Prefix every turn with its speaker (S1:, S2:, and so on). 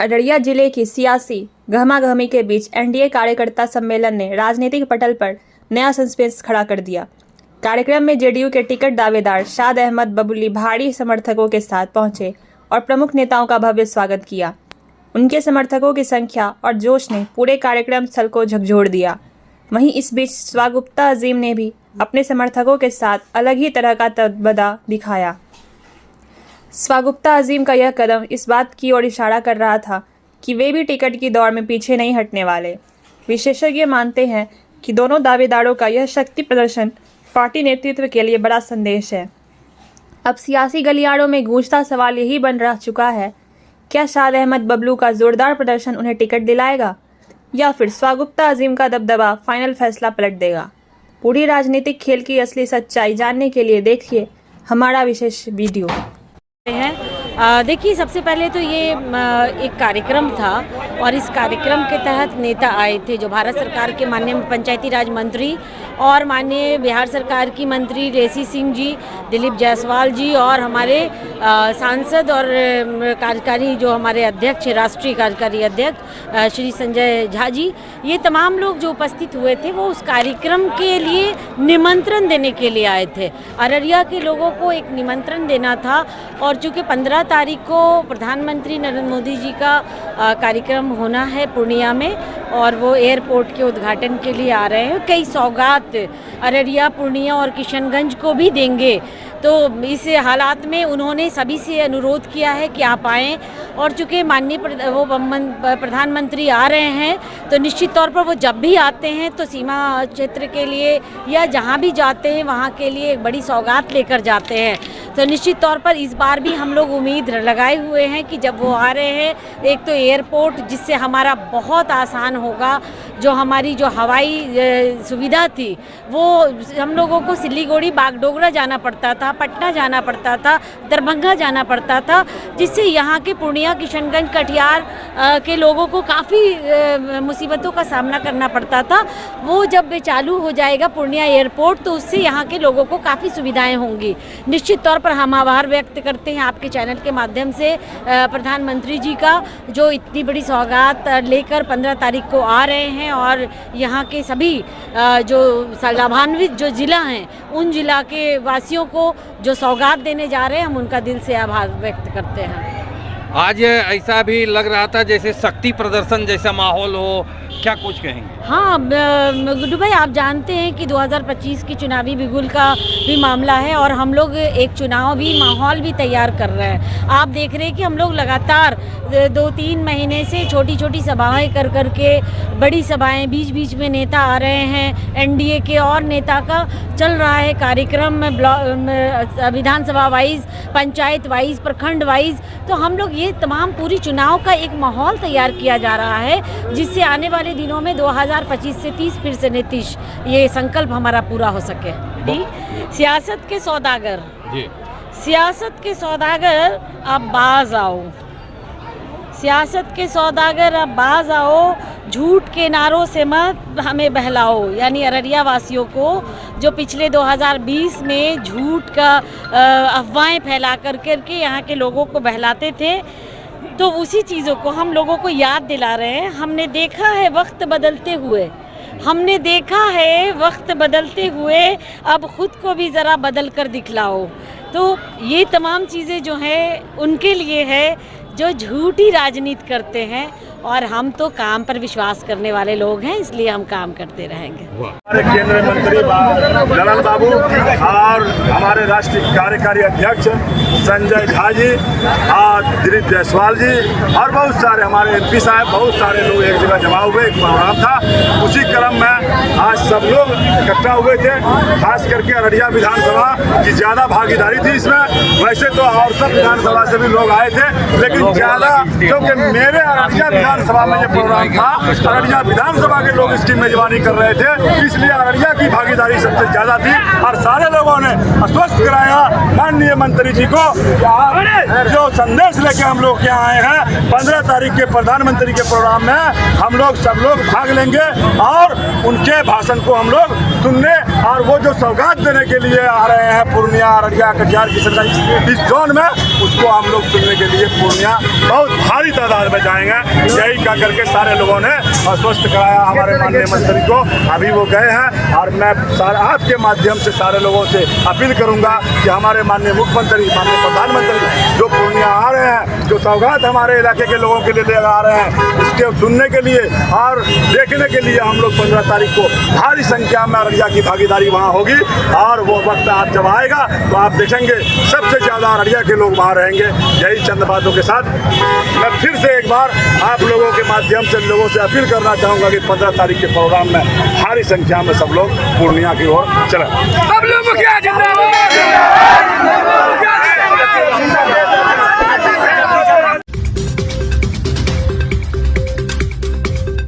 S1: अररिया जिले की सियासी गहमागहमी के बीच एनडीए कार्यकर्ता सम्मेलन ने राजनीतिक पटल पर नया सस्पेंस खड़ा कर दिया। कार्यक्रम में जेडीयू के टिकट दावेदार शाद अहमद बबुली भारी समर्थकों के साथ पहुंचे और प्रमुख नेताओं का भव्य स्वागत किया। उनके समर्थकों की संख्या और जोश ने पूरे कार्यक्रम स्थल को झकझोर दिया। वहीं इस बीच स्वागुप्ता अजीम ने भी अपने समर्थकों के साथ अलग ही तरह का तबदला दिखाया। स्वागुप्ता अजीम का यह कदम इस बात की ओर इशारा कर रहा था कि वे भी टिकट की दौड़ में पीछे नहीं हटने वाले। विशेषज्ञ मानते हैं कि दोनों दावेदारों का यह शक्ति प्रदर्शन पार्टी नेतृत्व के लिए बड़ा संदेश है। अब सियासी गलियारों में गूंजता सवाल यही बन रह चुका है, क्या शाद अहमद बबलू का जोरदार प्रदर्शन उन्हें टिकट दिलाएगा या फिर स्वागुप्ता अजीम का दबदबा फाइनल फैसला पलट देगा। पूरी राजनीतिक खेल की असली सच्चाई जानने के लिए देखिए हमारा विशेष वीडियो।
S2: देखिए, सबसे पहले तो ये एक कार्यक्रम था और इस कार्यक्रम के तहत नेता आए थे जो भारत सरकार के माननीय पंचायती राज मंत्री और माननीय बिहार सरकार की मंत्री रेसी सिंह जी, दिलीप जायसवाल जी और हमारे सांसद और कार्यकारी जो हमारे अध्यक्ष राष्ट्रीय कार्यकारी अध्यक्ष श्री संजय झा जी, ये तमाम लोग जो उपस्थित हुए थे वो उस कार्यक्रम के लिए निमंत्रण देने के लिए आए थे। अररिया के लोगों को एक निमंत्रण देना था और चूँकि 15 तारीख को प्रधानमंत्री नरेंद्र मोदी जी का कार्यक्रम होना है पूर्णिया में और वो एयरपोर्ट के उद्घाटन के लिए आ रहे हैं। कई सौगात अररिया, पूर्णिया और किशनगंज को भी देंगे। तो इस हालात में उन्होंने सभी से अनुरोध किया है कि आप आएँ और चूँकि माननीय प्रधानमंत्री आ रहे हैं तो निश्चित तौर पर वो जब भी आते हैं तो सीमा क्षेत्र के लिए या जहाँ भी जाते हैं वहाँ के लिए एक बड़ी सौगात लेकर जाते हैं। तो निश्चित तौर पर इस बार भी हम लोग उम्मीद लगाए हुए हैं कि जब वो आ रहे हैं, एक तो एयरपोर्ट जिससे हमारा बहुत आसान होगा, जो हमारी जो हवाई सुविधा थी वो हम लोगों को सिलीगुड़ी, बागडोगरा जाना पड़ता था, पटना जाना पड़ता था, दरभंगा जाना पड़ता था, जिससे यहाँ के पूर्णिया, किशनगंज, कटिहार के लोगों को काफ़ी मुसीबतों का सामना करना पड़ता था। वो जब चालू हो जाएगा पूर्णिया एयरपोर्ट तो उससे यहाँ के लोगों को काफ़ी सुविधाएं होंगी। निश्चित तौर पर हम आभार व्यक्त करते हैं आपके चैनल के माध्यम से प्रधानमंत्री जी का, जो इतनी बड़ी सौगात लेकर 15 तारीख को आ रहे हैं और यहाँ के सभी जो लाभान्वित जो ज़िला हैं उन ज़िला के वासियों को जो सौगात देने जा रहे हैं, हम उनका दिल से आभार व्यक्त करते हैं।
S3: आज ऐसा भी लग रहा था जैसे शक्ति प्रदर्शन जैसा माहौल हो, क्या कुछ कहेंगे?
S2: हाँ गुड्डू भाई, आप जानते हैं कि 2025 की चुनावी बिगुल का भी मामला है और हम लोग एक चुनाव भी माहौल भी तैयार कर रहे हैं। आप देख रहे हैं कि हम लोग लगातार 2-3 महीने से छोटी छोटी सभाएं कर के बड़ी सभाएं, बीच बीच में नेता आ रहे हैं, एनडीए के और नेता का चल रहा है कार्यक्रम विधानसभा वाइज, पंचायत वाइज, प्रखंड वाइज। तो हम लोग ये तमाम पूरी चुनाव का एक माहौल तैयार किया जा रहा है जिससे आने वाले दिनों में 2025 से 30 फिर से नीतीश, ये संकल्प हमारा पूरा हो सके। सियासत के सौदागर जी, सियासत के सौदागर अब बाज आओ, सियासत के सौदागर अब बाज आओ, झूठ के नारों से मत हमें बहलाओ। यानी अररिया वासियों को जो पिछले 2020 में झूठ का अफवाहें फैला करके यहाँ के लोगों को बहलाते थे, तो उसी चीज़ों को हम लोगों को याद दिला रहे हैं। हमने देखा है वक्त बदलते हुए, हमने देखा है वक्त बदलते हुए, अब ख़ुद को भी ज़रा बदल कर दिखलाओ। तो ये तमाम चीज़ें जो हैं उनके लिए है जो झूठी राजनीति करते हैं और हम तो काम पर विश्वास करने वाले लोग हैं, इसलिए हम काम करते रहेंगे।
S4: हमारे केंद्रीय मंत्री ललन बाबू और हमारे राष्ट्रीय कार्यकारी अध्यक्ष संजय झा जी और दिलीप जायसवाल जी और बहुत सारे हमारे एमपी साहब, बहुत सारे लोग एक जगह जमा हुए, एक प्रोग्राम था। उसी क्रम में आज सब लोग इकट्ठा हुए थे। खास करके अररिया विधानसभा की ज़्यादा भागीदारी थी इसमें। वैसे तो और सब विधानसभा से भी लोग आए थे, लेकिन ज़्यादा क्योंकि मेरे अररिया विधानसभा में ये प्रोग्राम था, अररिया विधानसभा के लोग इसकी मेजबानी कर रहे थे, इसलिए अररिया की भागीदारी सबसे ज़्यादा थी। और सारे लोगों ने आश्वस्त कराया माननीय मंत्री जी को जो संदेश लेके हम लोग यहाँ आए हैं 15 तारीख के प्रधानमंत्री के प्रोग्राम में हम लोग सब लोग भाग लेंगे और उनके भाषण को हम लोग सुनने और वो जो सौगात देने के लिए आ रहे हैं पूर्णिया, अररिया, कटिहार की सरकार इस जोन में, उसको हम लोग सुनने के लिए पूर्णिया बहुत भारी तादाद में जाएंगे। यही कह करके सारे लोगों ने आश्वस्त कराया हमारे माननीय मंत्री को। अभी वो गए हैं और मैं आपके माध्यम से सारे लोगों से अपील करूंगा कि हमारे माननीय मुख्यमंत्री, माननीय प्रधानमंत्री जो पूर्णिया आ रहे हैं, जो सौगात हमारे इलाके के लोगों के लिए ले आ रहे हैं, उसके सुनने के लिए और देखने के लिए हम लोग 15 तारीख को भारी संख्या में अररिया की भागीदारी वहाँ होगी। और वो वक्त आप जब आएगा तो आप देखेंगे सबसे ज़्यादा अररिया के लोग वहाँ रहेंगे। यही चंद बातों के साथ मैं फिर से एक बार आप लोगों के माध्यम से लोगों से अपील करना चाहूँगा कि 15 तारीख के प्रोग्राम में भारी संख्या में सब लोग पूर्णिया की ओर चलें।